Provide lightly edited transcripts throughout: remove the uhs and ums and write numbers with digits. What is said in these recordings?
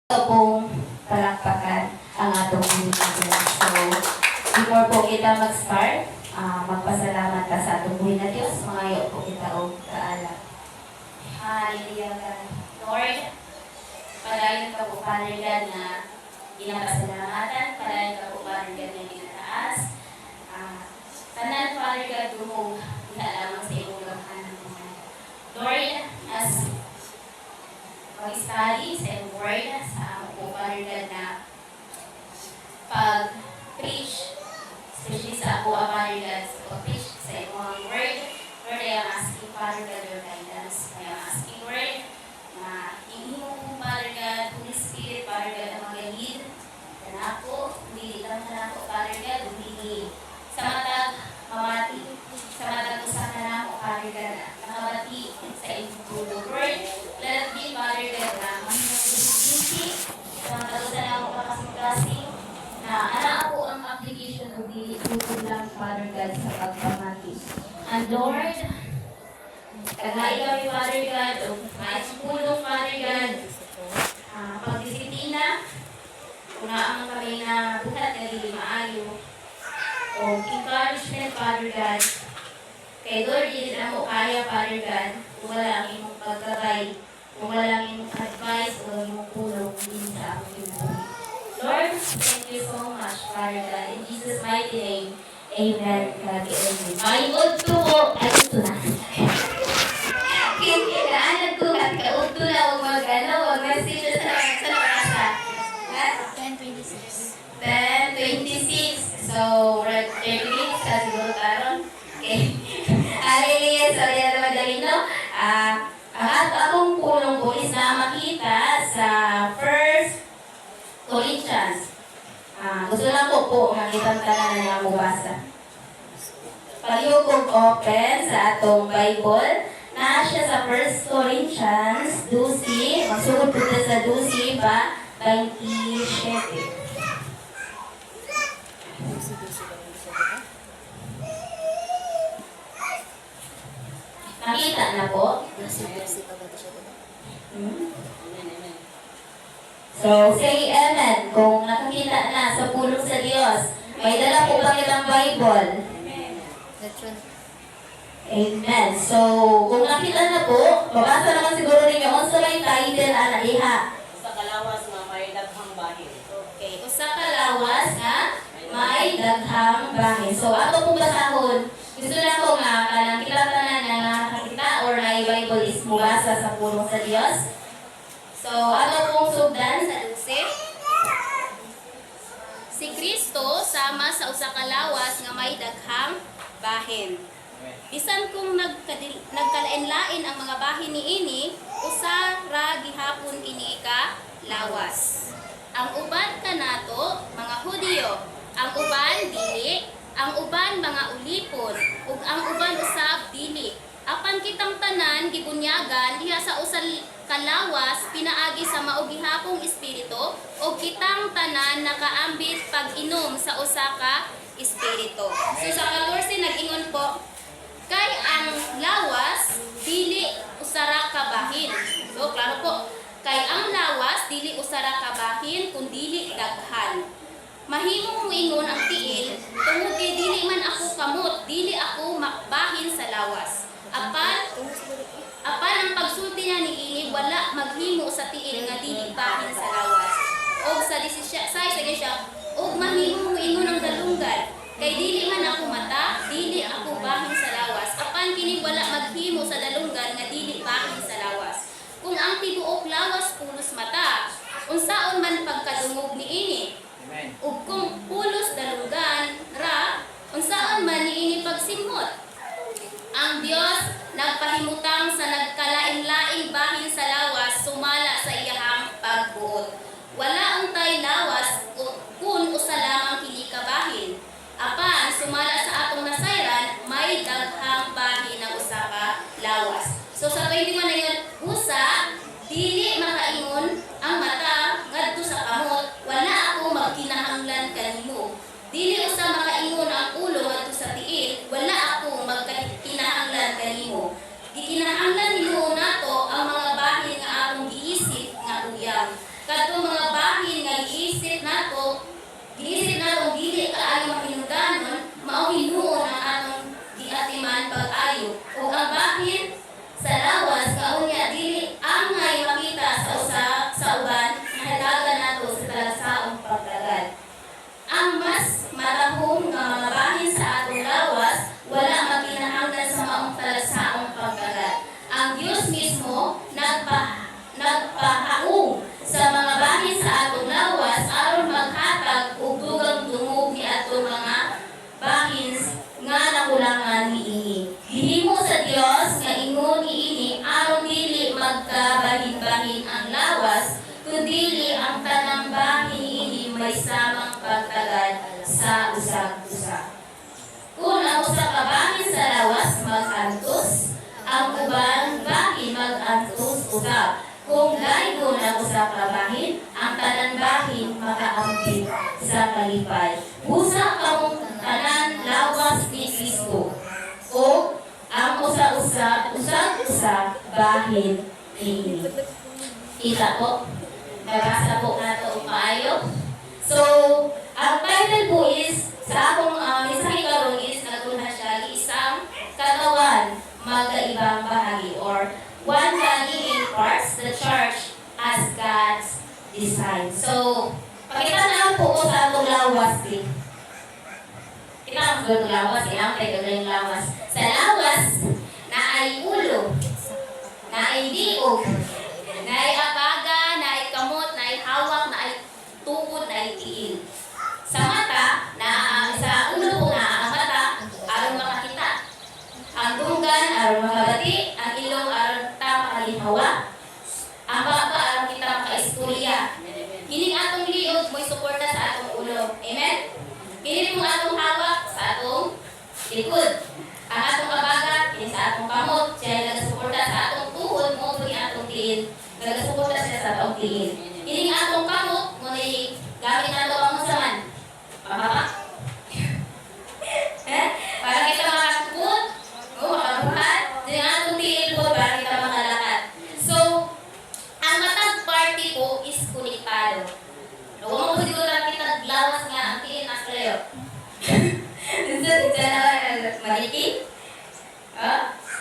pong palakpakan ang atong Pilipinas. So, before po kita mag-start, magpasalamat ka sa atong buhay na Diyos, mangayo po kita o kaala. Hallelujah God. Lord, padayon ka po, Father God, na ginapasalamatan, padayon ka po, Father God, na ginataas. Tanan, Father God, dumog, hindi lamang sa iyong lampanan. Lord, as mag-study sa iyong word, sa po, Father God, na pag-preach, especially sa ako, Father God, sa pag-preach sa iyong word, Lord, I am asking, Father God, your guidance. I am asking, Lord, na hindi mo po, Father God, Holy Spirit, Father God, na mag-lead na ako, hindi lang na ako, Father God, hindi sa matag mamati, sa matag usahan na ako, Father God, na nakabati sa iyong tulog. Lord, let it be, Father God, na mahinag-isip, sa matag usahan na ako kakasing-kasing, na anak ako ang application of the tutog lang, Father God, sa pagpamati. And Lord, kagaya kami, Father God, o may pulong, Father God, pagdisiplina, kung naamang kami na buhat na hindi maayo, o encouragement, Father God, kay Lord, hindi na mo kaya, Father God, kung wala ang imong pagkabay, kung wala ang imong advice, o imong pulong, hindi sa aming pinuhay. Lord, thank you so much, Father God, in Jesus' mighty name, amen, God, amen. Maingod to ko, ay ito na. Kinaanan ko, at kauto na, huwag mag-ano, huwag message sa nabasa. 10:26. 10:26. So, right 30 minutes sa siguro taron. Okay. Hallelujah. So, yan naman dahil, no? Ang akong pulong po is na makita sa 1 Corinthians. Gusto lang po makita ang tanan na niya mabasa. Paliw kong open sa atong Bible. Na siya sa 1 Corinthians 12. Magsugod po sa 12 ba? 27. Nakita na po? So, say amen kung nakakita na sa pulong sa Diyos. May dala po ba kitang Bible? Amen. So, kung nakita na po, babasa naman siguro ninyo kung sa may title na iha. Sa kalawas nga may daghang bahin. Okay, usa ka lawas nga may daghang bahin. So, ato pong basahon. Gusto na ko nga kanang kilatanan na nakakita or ay Bible is mubasa sa pulong sa Diyos. So, ato pong sugdan sa 12. Si Kristo sama sa usa ka lawas nga may daghang bahin. Bisan kung nagkalain-lain ang mga bahin niini, usa ra gihapon ini ka lawas. Ang uban kanato mga Hudyo, ang uban dili, ang uban mga ulipon, ug ang uban usab dili. Apan kitang tanan gibunyagan diha sa usa ka lawas pinaagi sa mao gihapong espiritu, ug kitang tanan nakaambit pag-inom sa usa ka espiritu. So sa 14 nag-ingon po, kay ang lawas dili usara ka bahin. So klaro po, kay ang lawas dili usara ka bahin kun dili daghan. Mahimo mong ingon ang tiil tungod kay dili man ako kamot, dili ako makbahin sa lawas. Apan ang pagsulti niya niini wala maghimo sa tiil nga dili bahin sa lawas. Og sa 16 sa siya, og mahimo mong ingon ang dalunggan, kay dili man ako mata, dili ako bahin sa lawas. Apan kini wala maghimo sa dalunggan nga dili bahin sa lawas. Kung ang tibuok lawas pulos mata, unsaon man pagkadungog niini? Ug kung pulos dalunggan ra, unsaon man niini pagsimot? Ang Dios nagpahimutang sa nagkalain-laing bahin sa lawas sumala sa iyahang pagbuot. Wala untay lawas kun usa lamang kini ka bahin. Apan sumala sa atong nasayran may daghang bahin ng usa ka lawas. So sa 21 na yun, usa dili makaingon ang mata ngadto sa kamot, wala ako magkinahanglan kanimo. Dili usa makaingon ang ulo ngadto sa tiil, wala ako magkinahanglan kanimo. Gikinahanglan nimo nato ang mga bahin nga akong giisip nga uyang. Kadtong mga dili ang tanang bahin niini may samang pagtagad sa usag-usa. Kung ang usa ka bahin sa lawas mag-antos, ang ubang bahin mag-antos usab. Kung laygon ang usa ka bahin, ang tanan bahin makaambit sa kalipay. Busa kamong tanan lawas ni Kristo. O ang usag-usa bahin niini. Kita po? Nabasa po na ito maayo. So, ang title po is, sa akong mensahe karon is, nagtuna siya, isang katawan, magkaibang bahagi, or one body in parts, the church as God's design. So, pakita na po ko sa atong lawas. Kita ang itong lawas, ang tayo lawas. Sa lawas, na ay ulo, na ay diog, na ay abaga, na ay kamot, na ay hawak, na ay tukod, na ay tiil. Sa mata, sa ulo po na ang mata, aron makakita. Ang tunggan, aron makabati. Ang ilong, aron ta makalinhawa. Ang baba, aron kita makaistorya. Kining atong liog, mo'y suporta sa atong ulo. Amen? Kining mong atong hawak sa atong likod. Ang atong abaga, kining sa atong kamot. Siya ay nagasuporta sa atong tuhod, mo po atong tiil. Nagasuporta siya sa atong tiil. Kining atong kamot, mo ni gamit nato ang saman. Pahaba? Para kita makakukot, makabuhat, din ang atong tiil po para kita makalakad. So, ang matag party po is konektado. Huwag mo siguro lang kita lawas nga ang tiil na kayo. Isa na manikin?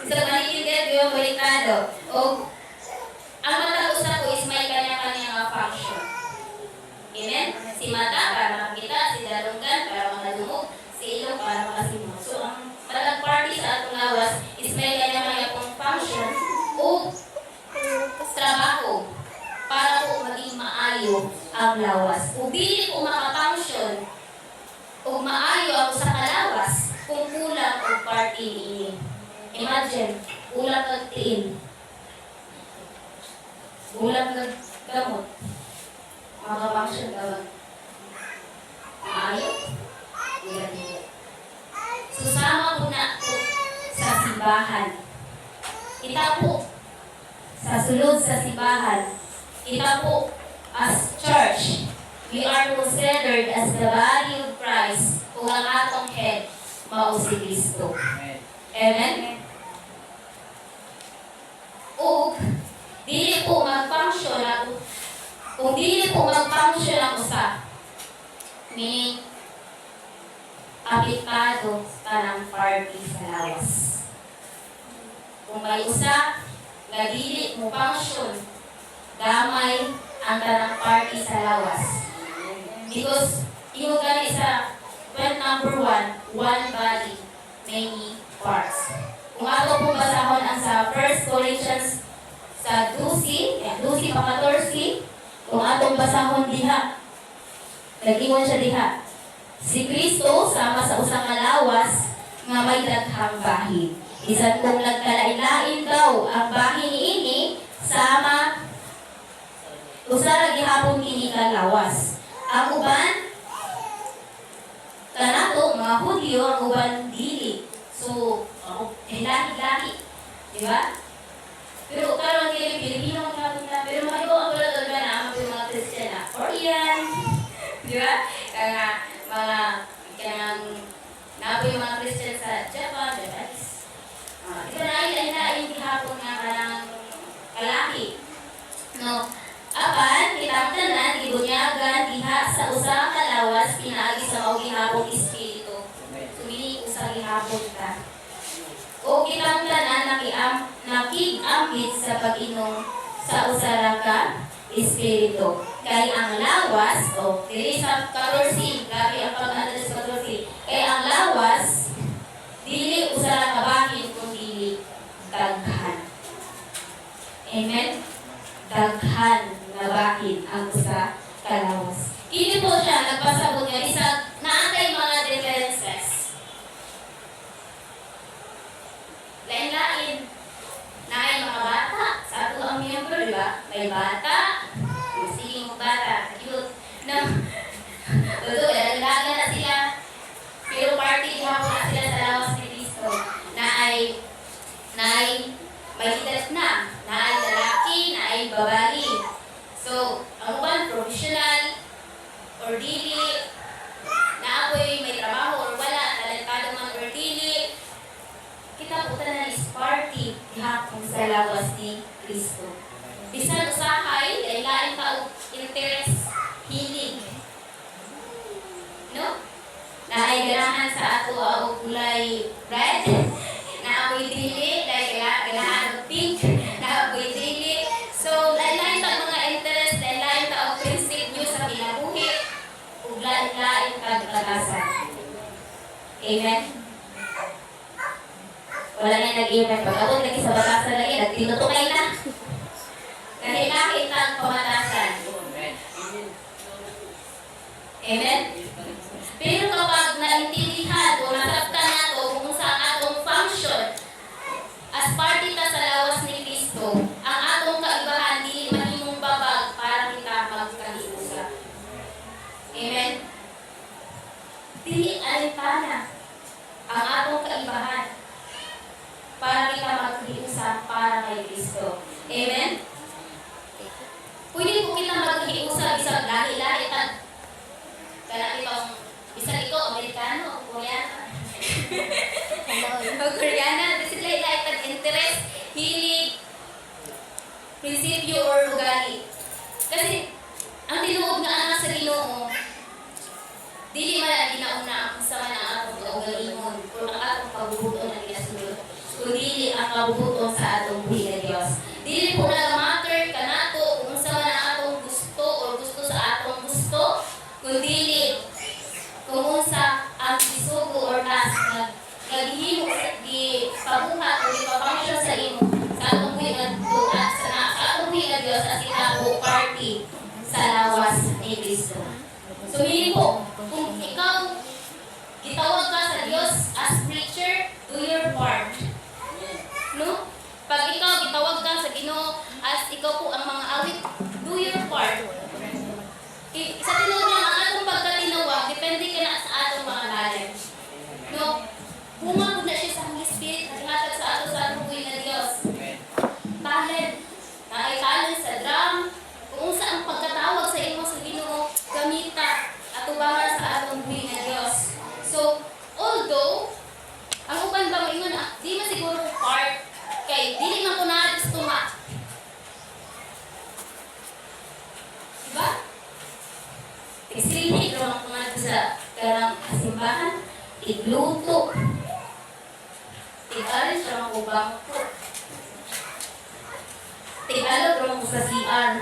Isa manikin kayo, di ba konektado? O, ang matag usa po is may kanya-kanyang function. Amen? Si mata para makakita, si dalunggan para makadumog, si ilong para makasimog. So, ang matag party sa atong lawas is may kanya-kanya pong function o trabaho para po maging maayo ang lawas. Kung dili po makafunction o maayo ang sa kalawas kung kulang o party niini. Imagine, kulang kag tiin. Kulang kag gamot. Makafunction ka ba? Maayo? Kulang dito. Susama po na po sa simbahan. Kita po sa sulod sa simbahan. Kita po as church. We are considered as the body of Christ kung ang atong head mao si Kristo. Amen? O dili po mag-function ako. Kung dili po mag-function ang usa, meaning apektado ka ng party sa lawas. Kung may usa, nga dili mo function, gamay ang tanang party sa lawas. Because, imo gani sa point number 1, one body, many parts. Kung ato po basahon ang sa 1 Corinthians sa 12:14, kung atong basahon diha, nag-ingon siya diha, si Kristo sama sa usa ka lawas nga may daghang bahin. Bisan kung nagkalain-lain daw ang bahin niini sama usa ra gihapon kini ka lawas. Ang uban kanato mga Hudyo, ang uban dili. So, lahi-lahi, di ba? Pero karon kini Pilipino ang gihapon na, pero mahigo ang wala talaga na ang mga Christian na Korean, di ba? Kaya mga kanang napo yung mga Christian sa Japan, Japanese. Di ba lahi-lahi gihapon nga kanang kalaki. No, apan kitang tanan gibunyagan diha sa usa ka lawas pinaagi sa mao gihapon espiritu. Sumili usa gihapon ka. O kitang tanan nakig-ambit sa pag-inom sa usa ra ka espiritu. Kay ang lawas o dili sa 14, grabe ang pag-ano sa 14. Kay ang lawas dili usa ra ka bahin kun dili daghan. Amen. Daghan nga bahin ang usa ka lawas. Kini po siya nagpasabot nga isa naatay mga differences. Lain-lain. Naay mga bata sa ato ang miyembro, di ba? May bata, sige mo bata, cute. No? Todo, naglaga na sila. Pero party gihapon na sila sa lawas ni Cristo. Na ay may edad na ay lalaki, na ay babae. So, ang uban, professional, or dili, na ako'y may trabaho or wala, talentado man or dili, kita po na is party gihapon sa lawas ni Cristo. Bisan usahay, dahil lain ka og interest, hilig. No? Na ay ganahan sa ato ang kulay red, na ako'y dili, dahil ganahan og pink, na ako'y dili. So, lain-lain ta mga interest, lain-lain ta og prinsipyo sa kinabuhi, ug lain-lain ka kagasan. Amen? Wala na yung nag-amen. Pag-abot lagi sa batasan lagi, nagtinutukay na. Kahit ang pamatasan. Amen? Pero kapag naintindihan o nasabtan nato kung saan atong function as party ta sa lawas ni Cristo, ang atong kaibahan dili mahimong babag para kita magkahiusa. Amen? Dili alintana ang atong kaibahan para kita magkahiusa para kay Cristo. Amen? Pwede po kita magkahiusa bisag lahi-lahi ta. Kaya itong isang ikaw, Amerikano, Koreano. O Koreana, sila ilaitag interest, hilig, prinsipyo, or ugali. Kasi, ang tinuod nga anak sa Ginoo, dili man ang ginauna ang sama ng atong kaugalingon, o ang atong kabubuton na ginasunod, kundi ang kabubuton sa atong buhay na Diyos. Dili po nag-matter ka nato kung sama ng atong gusto o gusto sa atong gusto, kundi kung unsa ang isugo or task naghihimo di pabuhat o di pa-function sa imo sa atong buhay sa atong buhay na Diyos as itabo party sa lawas ni Cristo. So hindi po, kung ikaw gitawag ka sa Diyos as preacher, do your part. No? Pag ikaw gitawag ka sa Ginoo as ikaw po ang mga awit, do your part. Sa tinuod lang, ang atong pagkatinawag, depende ka na sa atong mga talent. No? Bumagod na siya sa Holy Spirit, naghatag sa ato sa atong buhay na Diyos. Talent. Na ay talent sa drum. Kung sa ang pagkatawag sa imo sa Ginoo, gamita at ubangan sa atong buhay na Diyos. So, although, ang uban ba mo di man siguro part, kay dili man ko na gusto ma. Diba? Extreme naman kumain sa karang simbahan, igluto, tig-alis naman ko bangko, tig-alog naman ko sa CR.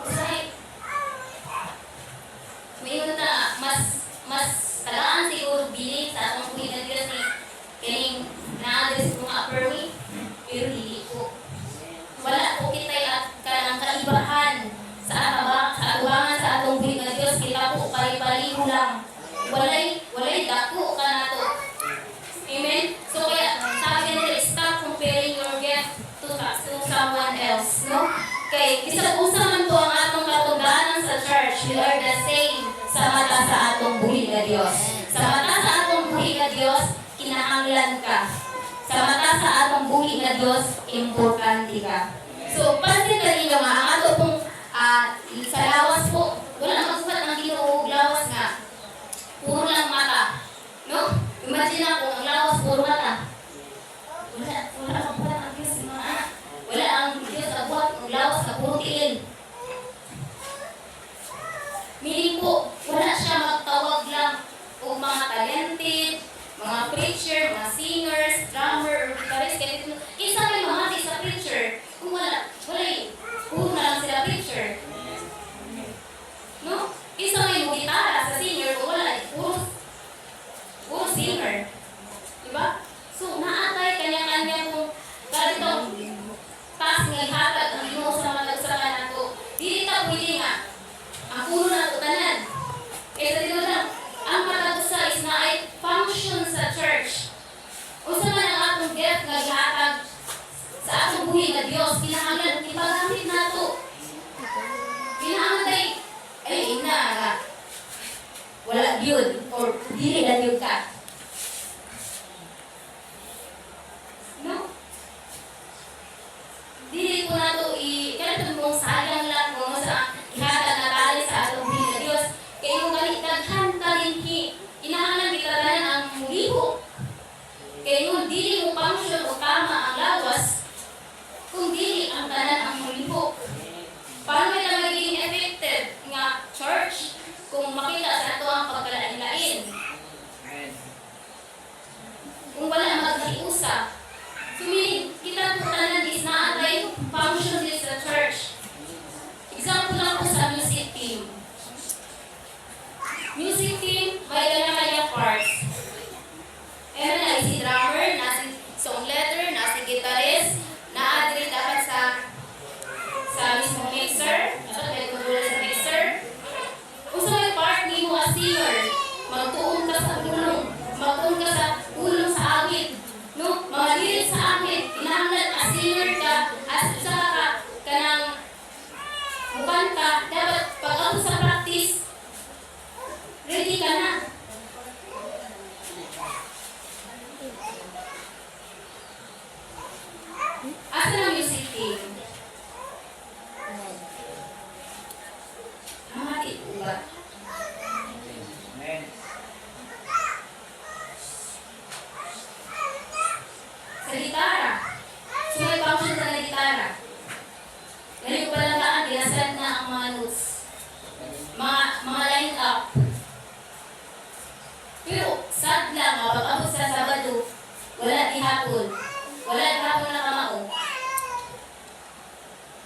Kasi, mayroon na mas talaan siguro bilin sa atong buhay na Diyos ni kaning na-address ko nga per week, pero hindi ko. Wala po kita kanang kaibahan sa atubangan sa atong buhay na Diyos. Kita po pari-pariho lang. Walay dako ka na to. Amen? So kaya sabi nila, stop comparing your gift to someone else. No? Kay kisag-usa man to ang atong katuganan sa church. We are the same sa mata sa atong buhay na Diyos. Sa mata sa atong buhay na Diyos, kinahanglan ka. Sa mata sa atong buhay na Diyos, importante ka. So, pansin ka ninyo nga, ang ato pong sa lawas po, wala na magsukat ang Ginoo lawas nga. Puro lang mata. No? Imagine ako, ang lawas, puro mata. Wala magbuhat ang Diyos, mga anak. Wala ang Diyos agbuhat, ang lawas na puro tiil. Meaning po, wala siya magtawag lang o mga talented, mga preacher, mga singers, drummer, or guitarist, ganito. Isa may mamati sa preacher. Kung wala puro na lang sila preacher. No? Isa may gitara sa singer, kung wala, puro singer. Diba? So, naatay kanya-kanya kung ganitong task nga ihatag ang Ginoo sa malagsakan nato. Dili ta pwede nga. Ang puro na ito tanan. Kaya sa dito lang, ang matagusa is na ay function sa church. O sa man ang atong gift nga ihatag sa atong buhay na Diyos, kinahanglan kita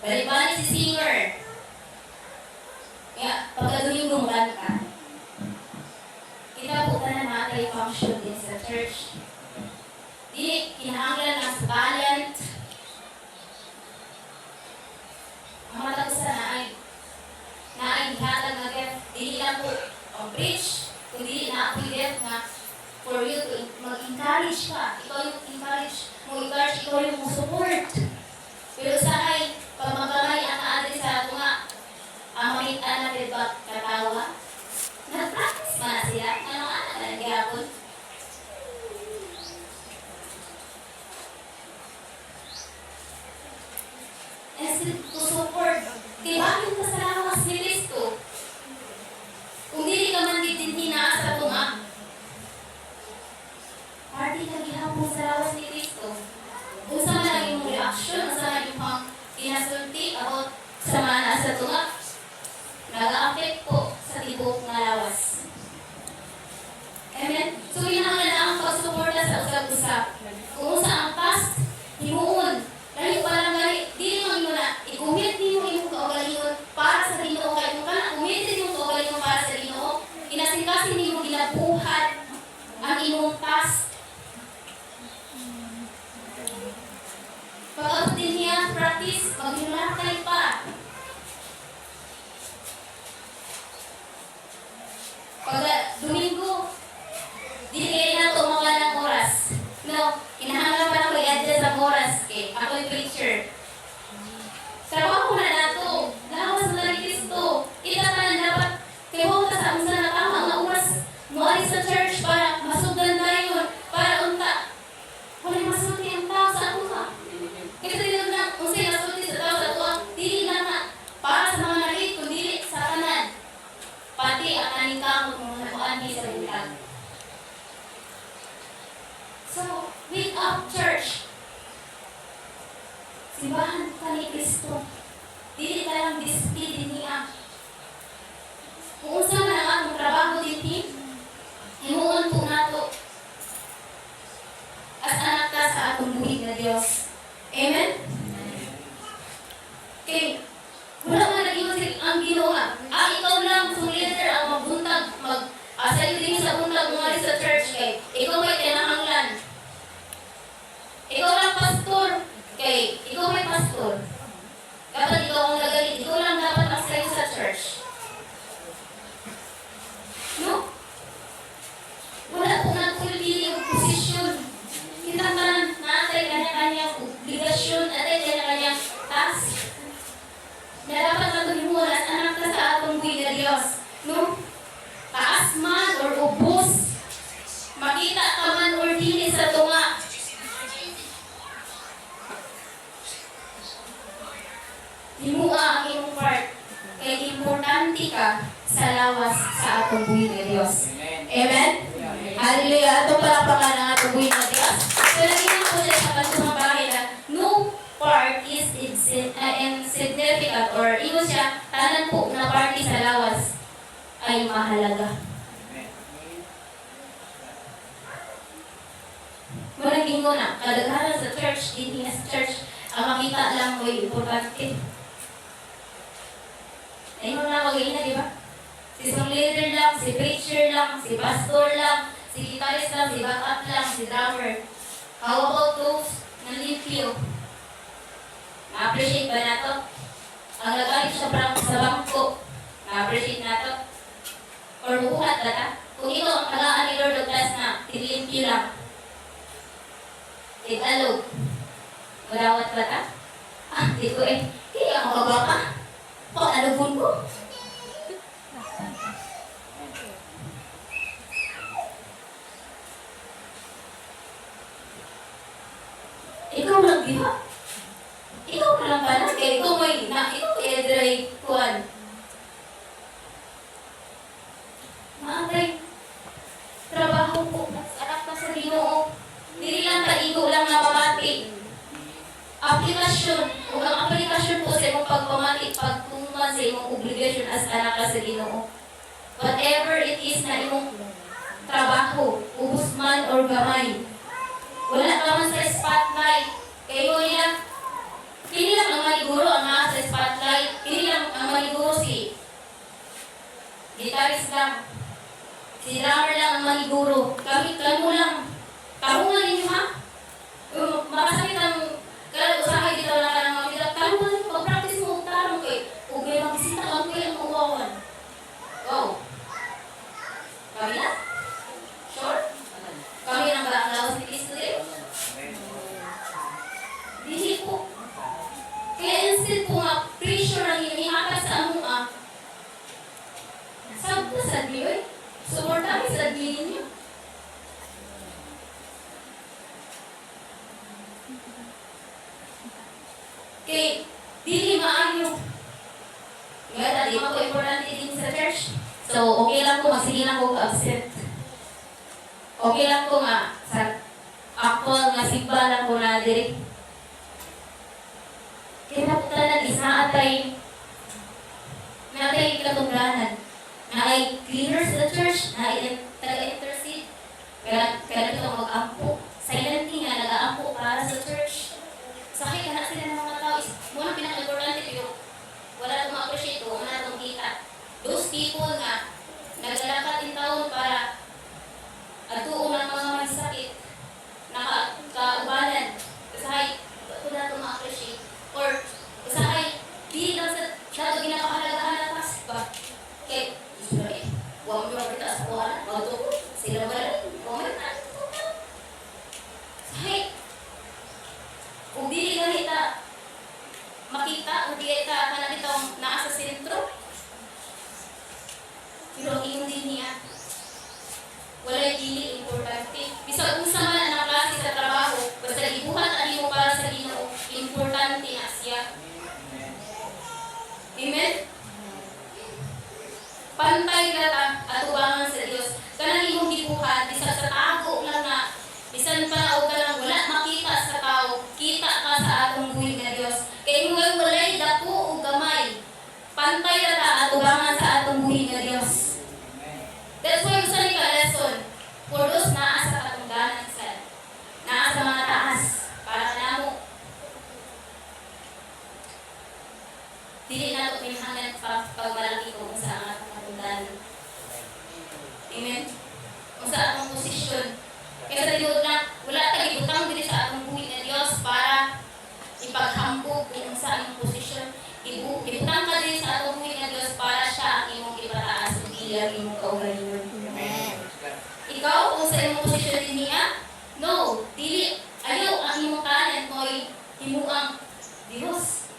Balik-balik si singer. Kaya, pagka-Domingo ka. Kita po ka na natin function din sa church. Di, kinahanglan lang sa talent. Ang matagusan na ay dihatag na gift. Dili lang po ang preach, kundi na ako gift na for you to mag-encourage ka. Ikaw yung encourage, mo-encourage, ikaw yung support. Pero sa ay, pag magamay ang aadri sa ato nga, ang makita na diba katawa, nag-practice man na sila. Ano-ano na nagyapon. And to support, tibagin ka sa lawas ni Kristo. Kung dili ka man din hinaas sa tunga, party ka gihapon sa lawas ni Kristo. Kung sa man yung reaction, sa man yung pang kinasulti about sa mana sa tunga, nag-a-affect po sa tibok na lawas. Amen? So, hinahanglan na ang pagsuporta sa usap-usap. Kung sa ang past, himuon. Dahil parang gani, dili mo na, i-commit niyo yung kaugalingon para sa Ginoo. Kaya kung ka na, committed yung kaugalingon para sa Ginoo, kinasingkasin niyo ginabuhat ang inyong past. Pag-abot din niya, practice, maghimatay pa. Pag Domingo, dili kayo na tumawa ng oras. No, kinahanglan pa na ko i-adjust ang oras. Okay, ako yung preacher. Trabaho na nato. Lawas na ni Kristo. Kita pa na dapat kaya huwag ka sa unsa na tama nga oras mo alis sa church para masugdan tayo. Para unta. Wala masulti ang tao sa ato ka. Kasi dito na, unsay masulti sa tao sa ato, dili na na para sa mga nalit, kung dili sa kanan. Pati ang kaning kamot mo na kuan sa bulag. So, wake up, church. Simbahan ka ni Kristo. Dili ka lang display din niya. Kung saan na ang atong trabaho din, himuon po nato as anak ka sa atong buhig na Diyos. Amen? Okay. Wala man nag-iwas ang Ginoo nga. Ikaw lang, kung leader, ang magbuntag, mag-asay din sa buntag mga sa church kay ikaw may kinahanglan. Ikaw lang pastor, kay ikaw may pastor. Kapag ikaw ang nagalit, ikaw lang dapat asay sa church. No? Wala po nagpulili yung posisyon. Kita man natin kanya-kanyang obligasyon, natin kanya-kanyang task. Na dapat matuhin mo as anak ka sa atong buhay na Diyos. No? Taas man or ubos. Makita ka man or dili sa tunga. Himua ang iyong part. Kaya importante ka sa lawas sa atong buhay na Diyos. Amen? Hallelujah. Ito palakpakan ang atong buhay na Diyos. So, naging po siya sa pansumang bahay na no part is insignificant or ino siya, tanan po na party sa lawas ay mahalaga. Murang gingo na, kadaghanan sa church, din sa church, ang makita lang mo yung importante. Ayun na mag-iina, di ba? Si isang leader lang, si preacher lang, si pastor lang, si guitarist lang, si backup lang, si drummer. How about those na limpyo? Na-appreciate ba na to? Ang nagalit sa bangko, na-appreciate na to? Or buhat ba ta? Kung ito ang tagaan ni Lord of Class na, tilimpyo lang. Tig-alog. Madawat ba ta? Di ko eh. Kaya ako ba ka? Pag-alugon ko. Ikaw lang diha. Ikaw ka lang ba na? Kaya ikaw may ikaw kaya dry kuhan. Maantay. Trabaho po. Anak na sa Ginoo. Dili lang ka-igo lang na pamati. Aplikasyon. Kung ang aplikasyon po sa imong pagpamati, pagtuman sa imong obligasyon as anak ka sa Ginoo. Whatever it is na imong trabaho, ubos man or gamay. Wala ka man sa spotlight. Kayo niya, hindi lang ang maniguro ang mga sa Kasi kung nga pressure ang inihakas sa amo sabta sa diyoy. Suporta kami sa diyoy ninyo. Kay, dili maayo. Nga tadi, ako importante din sa church. So, okay lang ko, magsige lang ko absent. Okay lang ko nga, sa actual nga sigba lang ko na diri. Kaya napunta na is naatay katunglanan. Naay cleaners sa church, naay taga-intercede. Kaya ito mag-ampo. Silently nga, nag-aampo para sa church. Sakit ka na sila ng mga tao. Muna pinaka-importante yung wala itong ma-appreciate o wala itong kita. Those people nga, naglalakad in taon para atuon ang mga may sakit, nakaubanan. Usahay, ito na itong ma-appreciate. Or, usahay, di lang sa shadow ginapakahalagaan na task ba? Kaya, huwag mo yung kita sa kuha, huwag ito ko, sila wala, huwag mo yung usahay, kung di ka kita makita, kung di ka kanang itong naa sa sentro, pero ang ingon din niya, wala'y dili importante. Bisag kung sa man ang klase sa trabaho, basta ibuhat ang imo para sa Ginoo, importante na siya. Amen? Pantay ka at ubangan sa Diyos. Kanang imong gibuhat, bisag sa tago lang na, bisan pa o ka lang wala makita sa tao, kita ka sa atong buhay nga Diyos. Kaya mo ngayon wala'y dako o gamay. Pantay ka at ubangan sa atong buhay nga Diyos. That's why gusto ni ka lesson for those naa sa katungganan sa naa sa mga taas para kanamo. Dili na ito pinahangad pag malaki ko kung sa ang atong katungganan. Amen? Kung sa atong posisyon. Kaya sa tinuod na, wala tayong ibutang dito sa atong buhay na Diyos para ipaghambog kung sa aming posisyon. Ibutang ka din sa atong buhay na Diyos para siya ang imong ipataas o dili ang imong kaugalingon. Ikaw, kung sa imong posisyon din niya, no, dili, ayaw ang imong kanan ko'y himuang Diyos.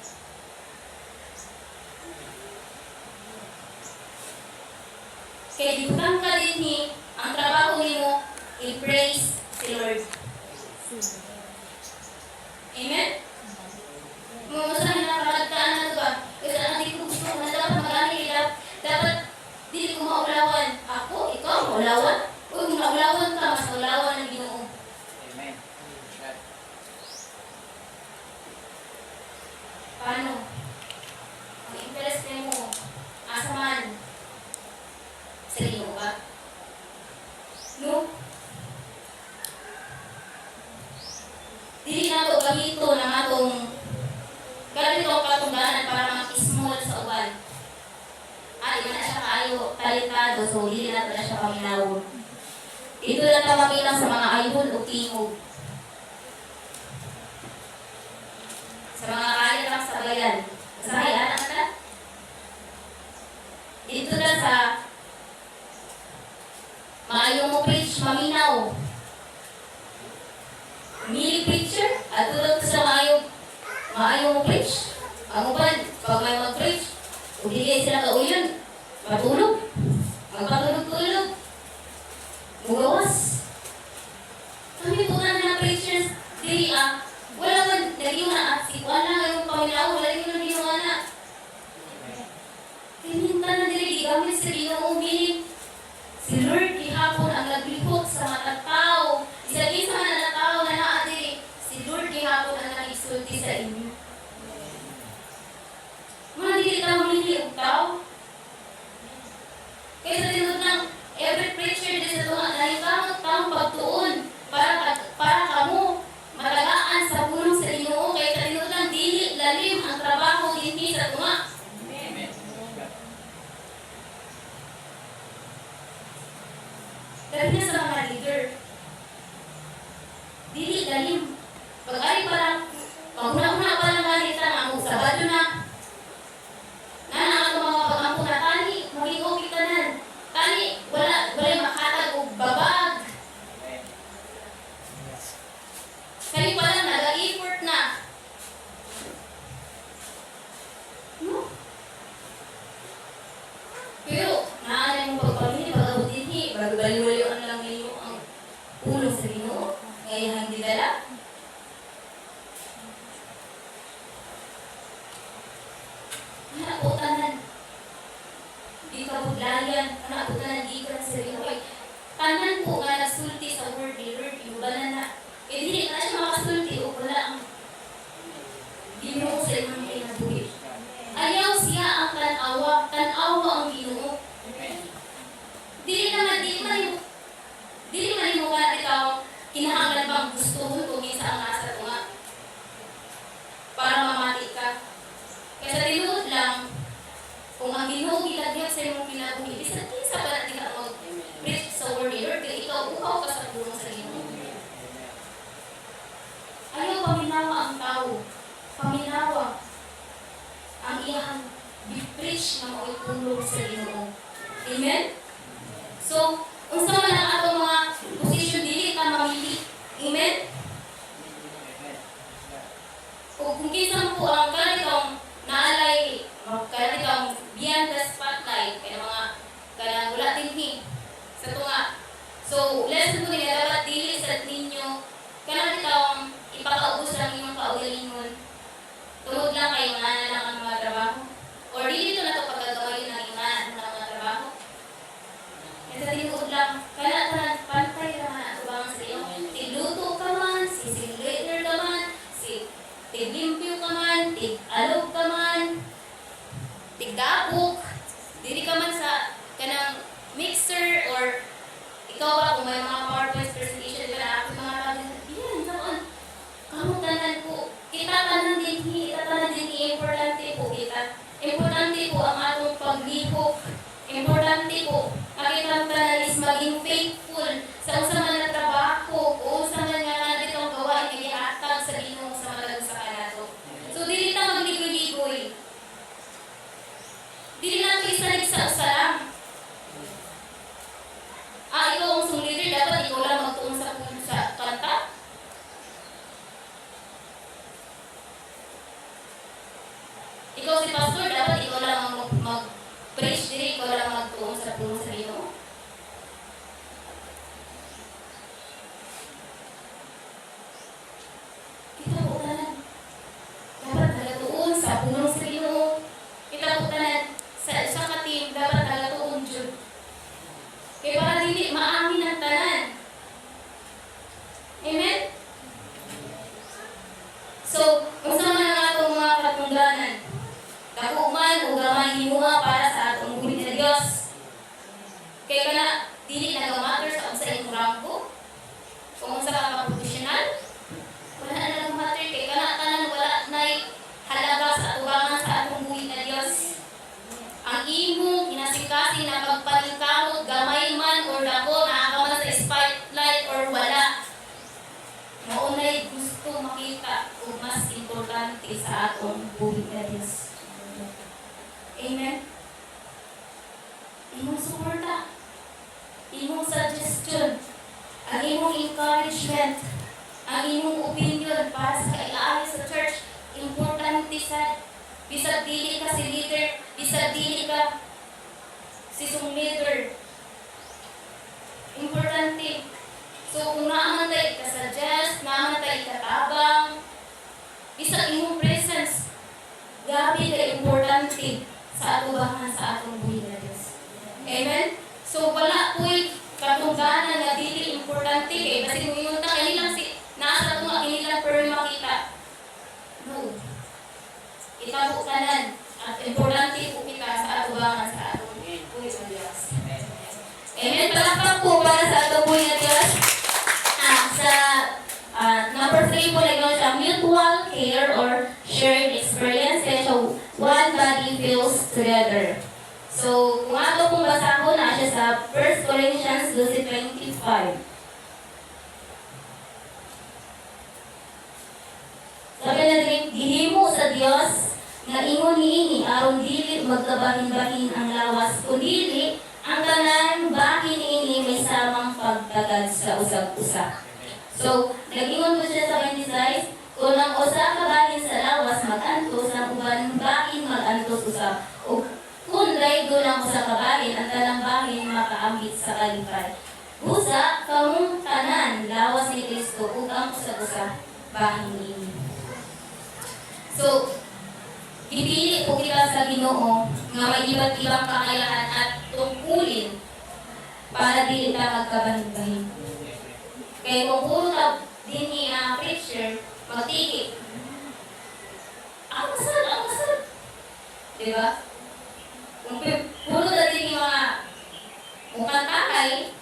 Kaya ibutang ka din ni, ang trabaho nimo i-praise si Lord. Amen? Masahin na karagtaan na ito ba? Kasi hindi ko gusto na dapat marami dapat dili ko maulawan. Ako, ikaw, maulawan? Kung maulawan ka, mas maulawan ang Ginoo. Amen. Paano? Ang interest mo, asa man? Sa Ginoo ba? No? Dili na ito gamito ng atong ganito ang katungganan para makismol sa uban. Di man na siya kaayo talentado, so hindi na pala siya paminaw. Ito na tamagilang sa mga ayhon o tingog. Sa mga kaya lang sa bayan. Sa bayan, ano na? Dito na sa maayong mo preach, maminaw. Mili preacher, at tulad sa maayong mo preach. Ang uban, pag may mag-preach, kung hindi sila kauyon, matulog. Magpatulog-tulog. Mugawas. Kami po nga na preachers, dili wala man, naging na si Juan na ngayong paminaw, wala rin yung naging na. Tininta na dili, gamit sa Ginoong binig. Si Lord, gihapon ang naglihok sa mga tao. Isa-isa man na tao na naadiri. Si Lord, gihapon ang nag-isulti sa inyo. Mga dili ka mamili og tao. Kaya sa tinod ng every preacher din sa tunga, nahikamot kang pagtuon para kamo matagaan sa punong sa Ginoo. Kaya sa tinod ng dili lalim ang trabaho dinhi sa tunga. Amen. Dahil na sa mga leader, dili lalim. Pag-ari pa lang, pag-una-una pa lang ganit ang Sabado na ang mga na po tanan. Di ka budlayan, kana po tanan gikan sa liway. Tanan po nga nagsulti sa word ni Lord, yung bala na. Eh, hindi na siya makasulti o wala ang Ginoo sa imong kinabuhi. Ayaw siya ang tanawa ang Ginoo. Dili man mo ka ikaw kinahanglan bang gustuhon kung isa ang nasa tunga para mamati ka. Kaya sa tinuod lang, kung ang Ginoo gilagyan sa imong kinabuhi, bisan kinsa pa natin ka mag-preach sa word ni Lord, kaya ikaw uhaw ka sa tulong sa Ginoo. Ayaw paminawa ang tao. Paminawa ang iyang bi-preach na mao'y tulong sa Ginoo. Amen? So, unsa man ang atong mga posisyon dili ta mamili. Amen? O kung kinsa po ang kanitong naalay, kanitong beyond the spotlight, kaya mga kanang wala dinhi sa tunga. So, lesson po nila dapat dili sa ninyo kanitong ipakaubos lang inyong kaugalingon. Tungod lang kayo nga na lang ang mga trabaho. Or dito na ito pagkagawin ng ingaan ng mga trabaho. Kasi tinuod lang, kaya ka pantay ka man at ubang sa iyo. Tigluto ka man, sisiliter ka man, tiglimpyo ka man, tig-alog ka man, tigdabok, dili ka man sa kanang mixer or ikaw ba kung may mga PowerPoint presentation ka na ako mga bagay, yan, saan? Kamutanan po, kita tanan din importante po kita. Importante po ang atong paglihok. Importante po, ang tanan is maging faithful sa usa man na trabaho o usa man nga natin ang gawain nga gihatag sa Ginoo sa matag sa kanato. So dili ta magligoy-ligoy. Dili na ito isalig sa usa lang. Ikaw ang song leader, dapat ikaw lang magtuon sa kanta. Ikaw si pastor, dapat ikaw lang mag-preach diri, ikaw lang magtuon sa tulong sa Ginoo. Kita po tanan. Dapat nagatuon sa tulong sa Ginoo. Kita po tanan sa ka-team, dapat nagatuon jud. Kaya para dili maamin ang tanan. Amen? So, kung saan man ang atong mga katungganan, dako man o gamay himuha para sa atong buhi sa Dios. Kaya kana dili nagamatter sa unsa imong rangko. Kung unsa ka professional, wala na nagamatter kay kana tanan wala nay halaga sa atubangan sa atong buhi sa Dios. Ang imong kinasikasin na pagpaningkamot gamay man or dako naa ka man sa spotlight or wala. Maunay gusto makita o mas importante sa atong buhi sa Dios. Amen? Imong suporta, imong suggestion, ang imong encouragement, ang imong opinion para sa kailaali sa church, importante sa bisag dili ka si leader, bisag dili ka si song leader. Importante. So kung naaman tayo ka-suggest, naaman tayo katabang, bisag imong presence, gabi ka importante sa atubangan sa atong buhi na Diyos. Amen? So wala po'y katungganan nga dili importante kay kasi kung yun ta kanilang nasa itong kanilang pero makita. No. Itabo tanan at importante po kita sa atubangan sa atong buhi na Diyos. Amen? Palakpak po para sa atong buhi na Diyos. Number 3 po na siya, mutual care or shared experience. Kaya siya, one body feels together. So, kung ato pong basahon na siya sa 1 Corinthians 12:25. Sabi na rin, gihimo sa Dios nga ingon niini aron dili magkabahin-bahin ang lawas, kundi ang tanan bahin niini may samang pagtagad sa usab-usa. So, nag-ingon po siya sa 26, kung ang usa ka bahin sa lawas mag-antos, ang uban bahin mag-antos usab. O kung laygo ng usa ka bahin, ang talang bahin makaambit sa kalipay. Busa, kamong tanan, lawas ni Kristo, ug ang usa-usa bahin niini. So, Gipili po kita sa Ginoo nga may iba't ibang kakailangan at tungkulin para dili ta magkabahin-bahin. Kaya kung puro ta dinhi ang preacher, magtiki. Ang masarap. Diba? Kung puro ta dinhi mga mukantahay,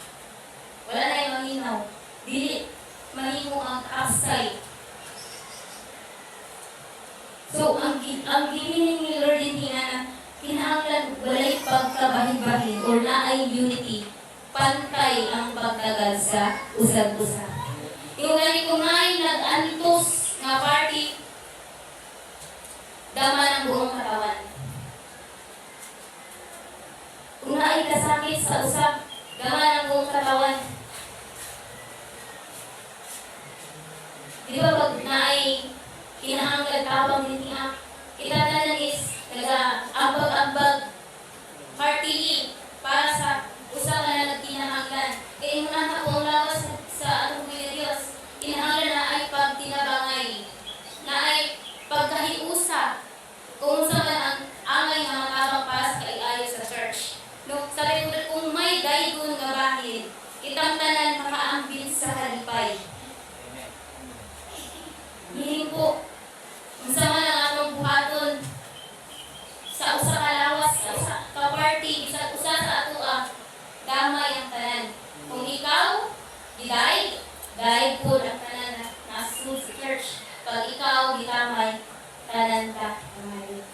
wala na yung mahinaw. Dili mahimo ang upside. So, ang giniling ni Lord din na kinahanglan walay pagkabahin-bahin or naay unity, pantay ang pagtagal sa usag-usag. Yung gani kung may nag-antos nga party, daman ang buong katawan. Kung naay kasakit sa usap, daman ang buong katawan. Di ba pag naay kinahanglan tabang din niya, kita tanan is nag-ambag-ambag heartily para sa usa nga nagkinahanglan. Kaya muna na kung lawas sa atong Diyos, kinahanglan na ay pagtinabangay, na ay pagkahiusa, kung sa man ang angay nga matabang para sa kaiayo sa church. No, sabi ko kung may daygon nga bahin, kitang tanan makaambil sa halipay. Hiling po, unsa man ang atong buhaton sa usa ka lawas, sa usa ka party, sa usa sa ato damay ang tanan. Kung ikaw gidaig, daig po ang tanan na nasul sa church. Pag ikaw gitamay, tanan ka namay.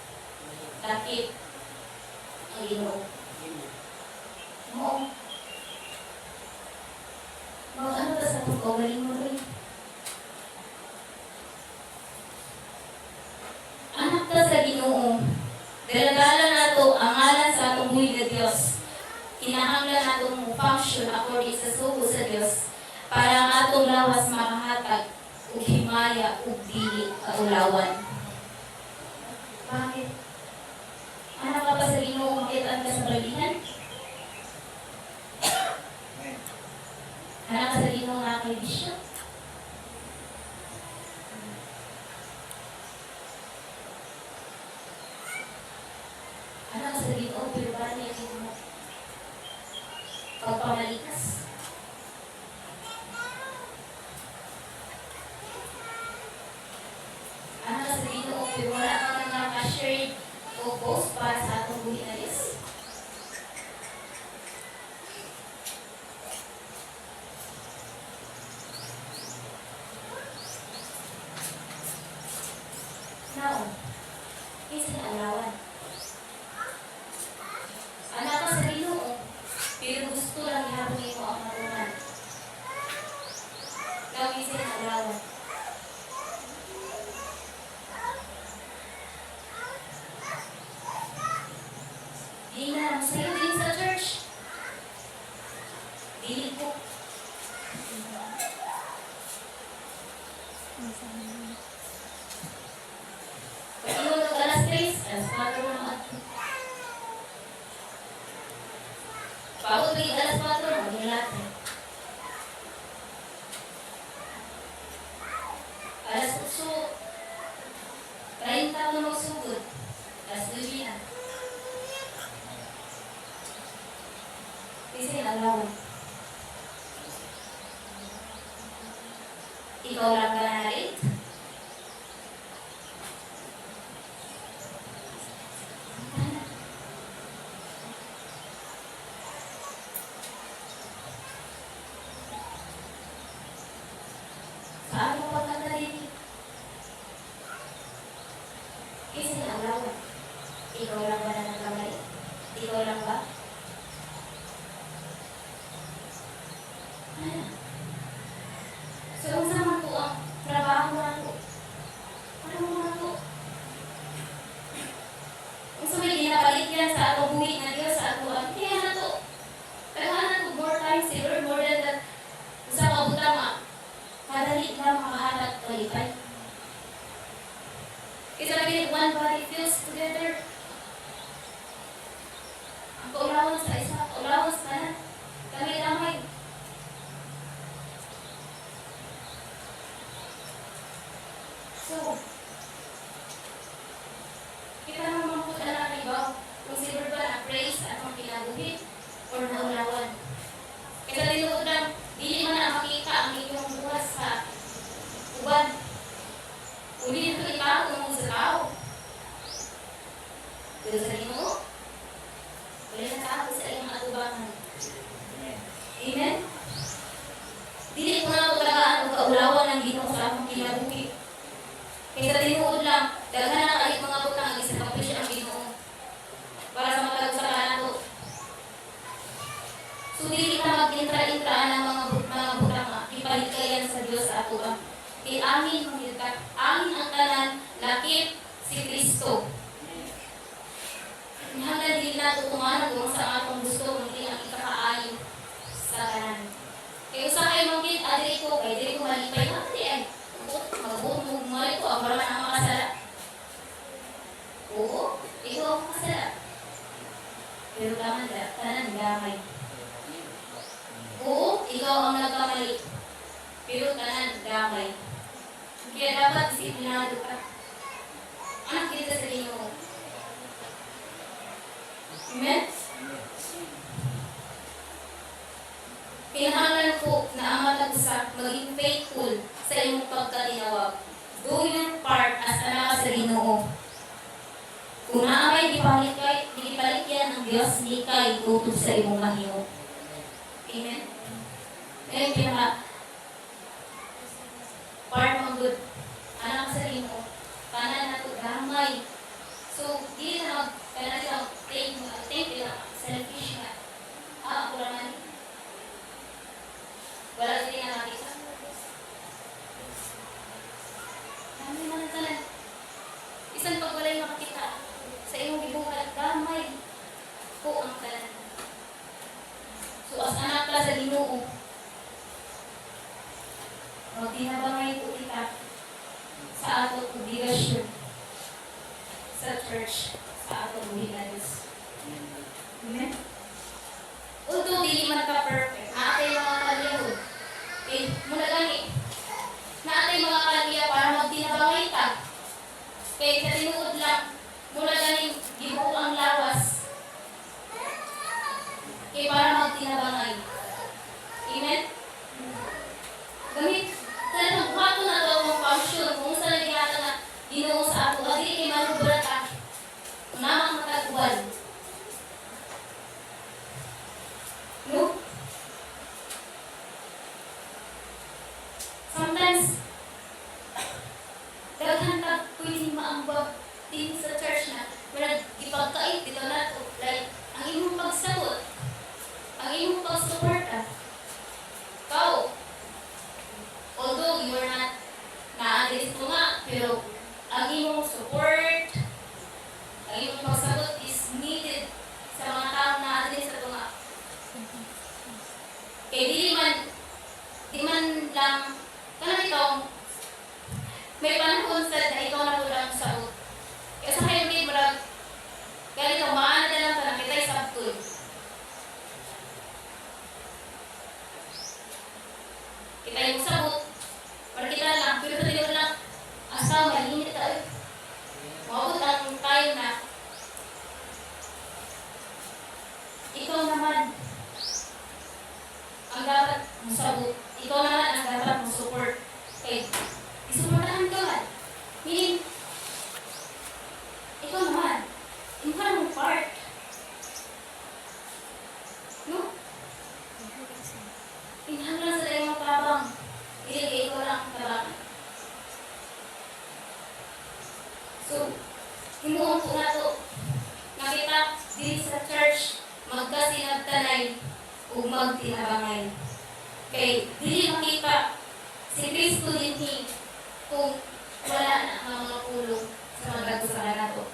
Takip ang Ginoo. Mo. Ano ta sa pagkawaling mo rin? Anak ta sa Ginoo, dalagala nato ang ngalan sa atong buhi nga Dios. Kinahanglan natong mo function according sa sugo sa Dios para ang atong lawas makahatag ug himaya ug dili kaulawan. Bakit? Anak ka pa sa Ginoo, makitaan ka sa balihan? Anak ka sa Ginoo nga kay Bishop? Anak sa Ginoo, pero ba niya yung pagpamalikas? Anak sa Ginoo, pero wala ka man naka-shared o post para sa atong buhi na Diyos? Now, isa na alawan. Anak ka sa Ginoo, pero gusto lang ihapon mo ang matunan. Gawin siya ng alawan. Di na, sa'yo din sa church. Dili po. Pag iwan ng alas 3, alas 4 naman. Pagod bigit alas 4, mag-ilat. Alas 8, 30 mo magsugod. Alas 2 na. Kasi nalawan. Ikaw lang ka na late? Paano pa ka na rin? Kasi nalawan. Ikaw lang ba na nagkamali? Ikaw lang ba? So, unsa man po ang trabaho na to? Ano mo na to? Unsa may ginapalit yan sa atong buhi na Diyos, sa atong kaya na to? Kaya na to, more times, ever, more than that. Unsa ka butama, kadali na makahatag kalipay. Kasi sabi one body feels together. Ang kaulawan sa isa, kaulawan sa kanan. Kami lamay. So, Pero sa Ginoo, wala na kaako sa iyong atubangan. Amen? Dili ko na ito talaga ang kaulawan ng Ginoo sa akong kinabuhi. Kaya sa tinuod lang, daghan na kalit mga butang ang isakapis ang Ginoo para sa matag sa kanato. So dili ka mag-intra-intraan ng mga butang ipalikayan sa Dios sa ato ang amin mangikat, amin ang tanan lakip si Kristo. Hanggang dili nato tumanag kung sa atong gusto hindi ang ikakaayo sa tanan. Kaya usahay mangkit adiri ko kay diri ko malipay hati ay magbuot mo mali ko ang marama ang makasala. Oo, ikaw ang makasala. Pero tama na, tanan gamay. Oo, ikaw ang nagkamali. Pero tanan gamay. Kaya dapat disiplinado ka. Anak kita sa Ginoo. Amen? Kinahanglan ko na ang matag-usa maging faithful sa iyong pagkatinawag. Do your part as anak sa Ginoo. Kung naamay gipalit yan ng Diyos, di ka itutob sa iyong mahimo. Amen? Ngayon pinaka part ng good anak sa Ginoo. Kanan na ito damay. So, di na kanan lang take lang selfish nga. Ako naman. Wala din na nakita. Dami man ang tanan. Isang pag wala'y makakita sa iyong gibuhat, damay po ang tanan. So, as anak ka sa Ginoo, magtinabangay po kita sa atong obligasyon sa church, sa atong buhilanis. Amen? Although dili man ka perfect, naatay mga kaliyahod. Eh, muna gani. Naatay mga kaliya para magtinabangay ka. Kaya sa tinuod lang, muna gani gibuo ang lawas. Kaya para magtinabangay. Amen? Gamit talagang bato na ito ang function kung saan nagihata na Ginoo sa ato. Dili kay manubulat ka. Unamang matagubal. No? Sometimes, daghan ka pwedeng maambag din sa church na wala ipagkait dito na ito. Like, ang imong pagsagot, ang imong pagsuporta, kao, although you are not na-address ko nga, pero ang imong support, ang imong pagsagot is needed sa mga tao na-address sa ito nga. Kaya di man lang, kanang ikaw, may panahon sa na ikaw na po lang sagot. Kaya sa kayo, may marag, ganito, maana na lang ka na kita'y sabtun. Kita yung sabot, para kita lang, pero sa tinawag lang, asaw, malinit tayo. Mawabot ang tayo na, ikaw naman, ang dapat mong sabot. Ikaw naman ang dapat mong support. Okay, isuportahan ka man. Meaning, ikaw naman, yung ka mong part. No? Pinahanglan sa tayo mga tabang. Hindi ikaw lang ang tabang. So, himuon po na ito. Nakita dito sa church, magkasinagtanay o magtinabangay. Kay, dili makita si Kristo din kung wala na ang mga pulong sa mga dagusahan nato.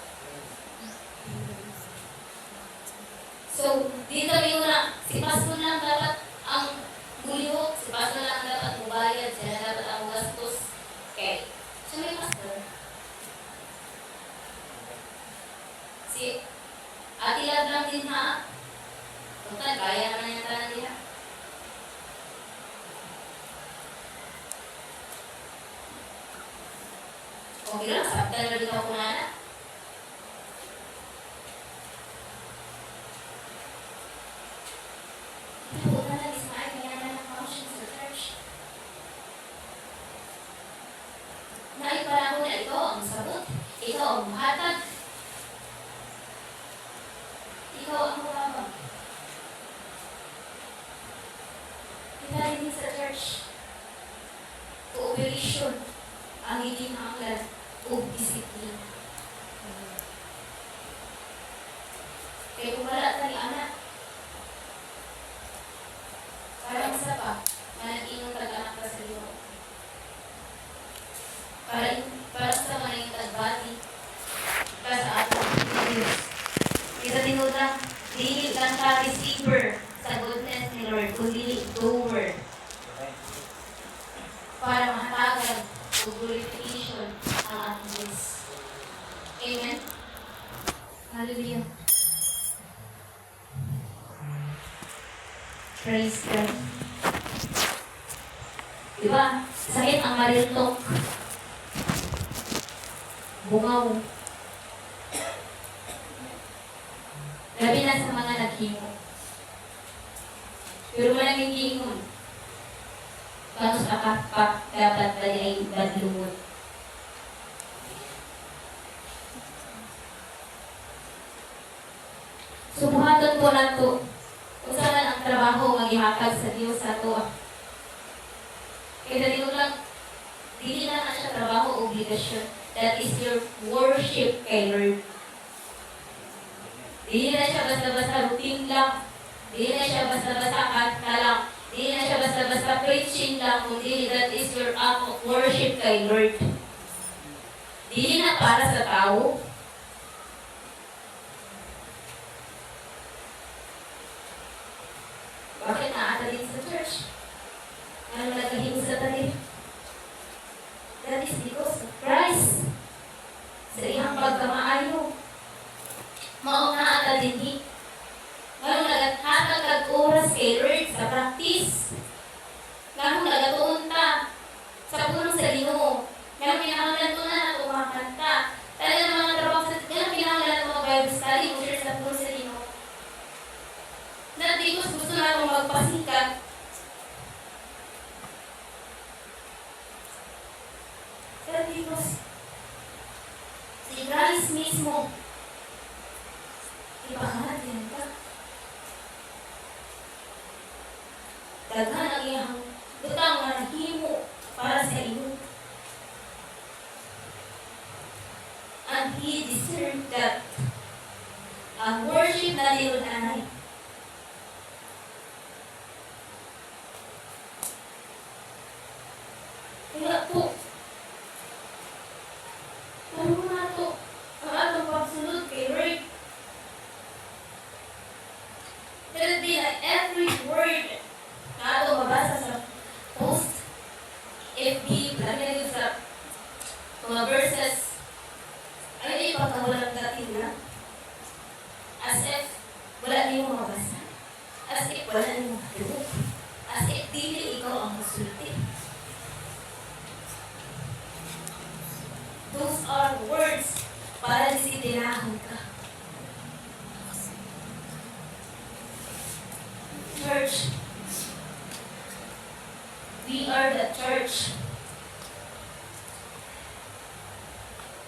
So, dito yung na, si Pastor lang dapat ang gulo, si Pastor lang dapat mubayad, sila dapat ang gastos. Okay. So, may Pastor. Si Atila lang din ha. Total, kaya naman yung tanan nila. Okay lang, sabtan na dito ako na. Nabuta na, Ismael, kaya na ng function sa church. Naipanahon na ikaw ang sabot, ikaw ang mahatag. ikaw ang mababa. Kita din sa church. Cooperation ang ginahanglan o disiplina. Kaya kung wala tayong anak, parang isa pa, manag-inong tag-anak ka sa iyo. Parang sa managing tagbati ka sa atong Diyos. Kita tinutang, dili lang ka receiver sa goodness ni Lord, kundi doer. Para mahatagan o glorification ang ating Diyos. Amen? Hallelujah. Praise God. Diba? Sakit ang mariltok. Bungaw. Labi na sa mga naghingo. Pero maraming hingon. Paano sa kapak dapat ba ay badlungot? Subuhaton po na to. Kung saan ang trabaho maghihatag sa Diyos sa to. Kaya dito lang, dili na siya trabaho o obligasyon. That is your worship kay Lord. Dili na siya basta-basta routine lang. Dili na siya basta-basta kanta lang. Dili na siya basta-basta preaching lang. Kundi that is your act of worship kay Lord. Dili na para sa tao. Bakit naata din sa church? Ano nagkahimo sa talim? That is because of Christ. Sa iyang pagkamaayo. Mauna din. Ngayon nagathatag kag oras kay Lord sa practice. Ngayon nagatuunta sa punong sa Ginoo. Ngayon pinahanglan ko na nato makanta. Talaga ng mga trabaho sa ngayon pinahanglan ko Bible study o share sa punong sa Ginoo. Dati gusto na akong magpasikat. Dati si Christ mismo ipahanapin ka. Daghan ang iyang butang na nahimo para sa iyo. And He deserved that. Ang worship na dinunanay. Kaya po, ano na to ang atong pagsunod kay Lord. Let it be that every word na atong mabasa sa post, FB, lagi sa mga verses, ay ipagkawalang dating na. As if wala niyo mabasa. As if wala niyo matulog. As if dili ikaw ang masulti. Those are words para disiplinahon ka. Church. We are the church.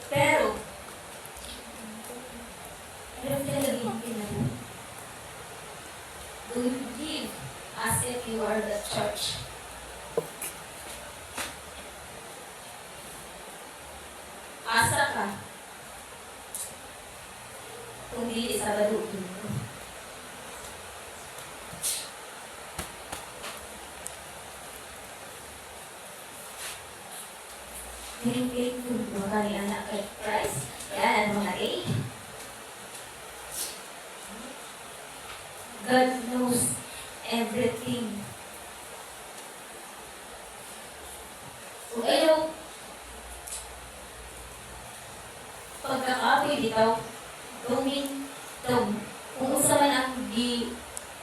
Pero, ano pinagiging pinag? Do you live as if you are the church? Asa ka? Kung di sa balutin ko. Piling-piling ko mga ni anak kay Christ. Yan, mga A. God knows everything. Kung ayaw, pagkakapoy bitaw, gawin daw. Kung usa man ang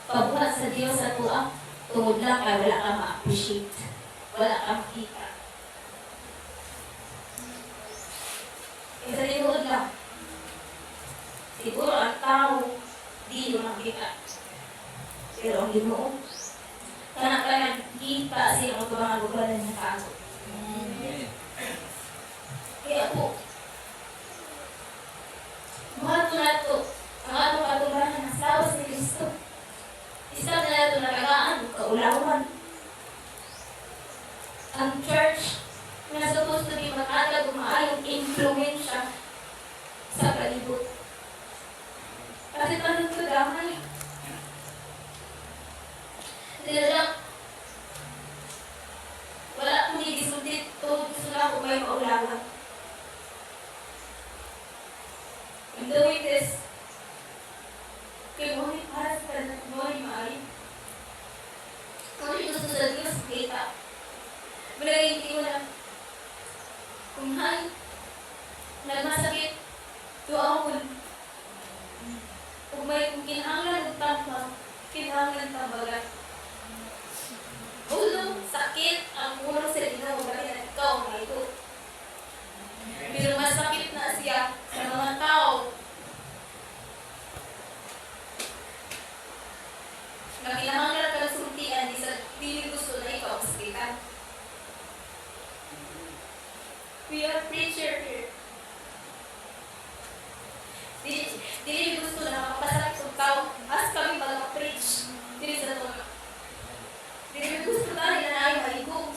pabuhat sa Diyos sa tuwa, tungod lang kay wala ka ma-appreciate. Wala ka makita. Isa linuod lang. Siguro ang tao, di mo makita. Pero ang Ginoo, kanak-kanak kita siya ang mga gubalan ng tao. Kaya po, mahal ko na ito, ang atong katubahan ng kaulawan. Ang church na supposed to be mag-atag o maayong influensya sa palibot. Kasi tanong ko damay. Wala akong gigisultit to, gusto na ako may maulawan. I'm doing this. Kaya mo para sa kanan mo ay maaari. Kung gusto sa Diyos, kita. Malagay hindi mo na. Kung hay, nagmasakit, tuawon. Kung may kinahanglan ng tampa, kinahanglan tambagan. Ulo, sakit, ang ulo sa Ginoo, bakit na ikaw ang ito. Pero masakit na siya sa mga tao. Na kinahanglan ka ng sultian, di gusto na ikaw masakitan. We are preacher here. Dili gusto na makapasakit sa tao. As kami mag-preach. Dili sa ito. Dili gusto na rin na ay maligo.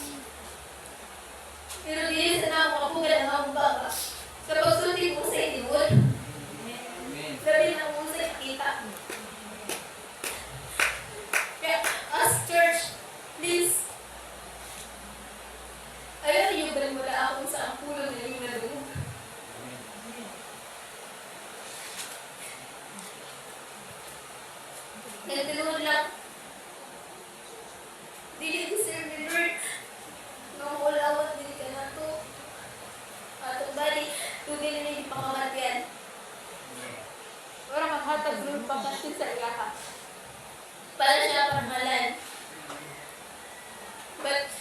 Pero dili sa na makapugal ang mga baba. Sa pagsulti mo sa inibod. Sabi na mo sa kita. Kaya, as church, please, ayaw niyo ba mula ako sa ampulo na yung nalunod? Nagtulunod lang. Dili ko sir ni Lord. Nung ulawat, dili ka na to. Atong bali, tudin na hindi pakamatyan. Para maghatag Lord pagkasin sa iyaha. Para siya parmalan. But,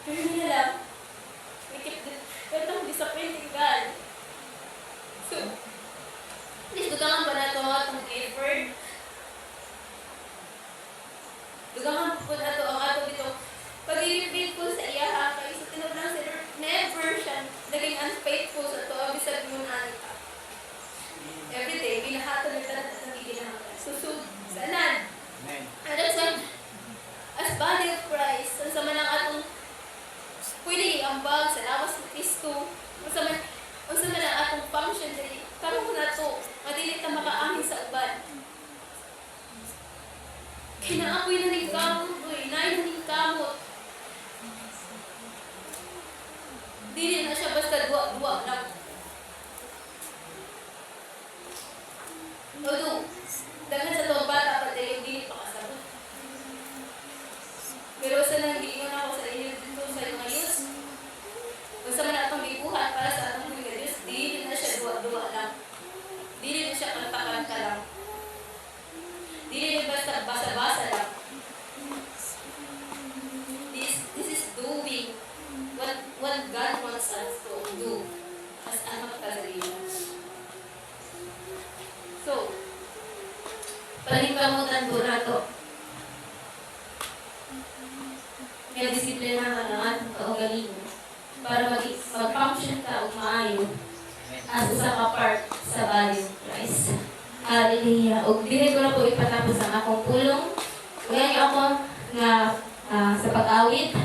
pero hindi na lang. Itong disappointing God. So, please, dugangan ba na ito atong effort? Dugangan po na ito ang ato dito. Pag-i-repeat ko sa iya, kaya sa tinablang sa Lord, never siya naging unfaithful sa ito. Bisag mo na nita. Every day, binahato nito na ito nagiginahato. Susud, sanan. And that's why, as body of Christ, sa man ang atong pwede iambag sa lawas ng Kristo, sa man ang atong function dali, karon na to, madili ta makaangin sa uban. Kinaapoy na ning kamot, inay na ning kamot. Dili na siya basta duwa-duwa lang. Although, daghan sa to bata pa tayo, dili pa kasabot. Pero sa nang giingon ako sa inyo dito sa mga youth, kung sa man atong gibuhat para sa atong mga Diyos, dili na siya duwa-duwa lang. Dili na siya kanta-kanta lang. Dili na basta basa-basa lang. This is doing what God wants us to do as anak Nazarene. So, paningkamutan po na to. Kaya disiplina ka ng atong kaugalingon para mag-function ka o maayo as usa ka part sa body of Christ. Hallelujah. O dili ko na po ipatapos ang akong pulong. Ngayon ako nga sa pag-awit.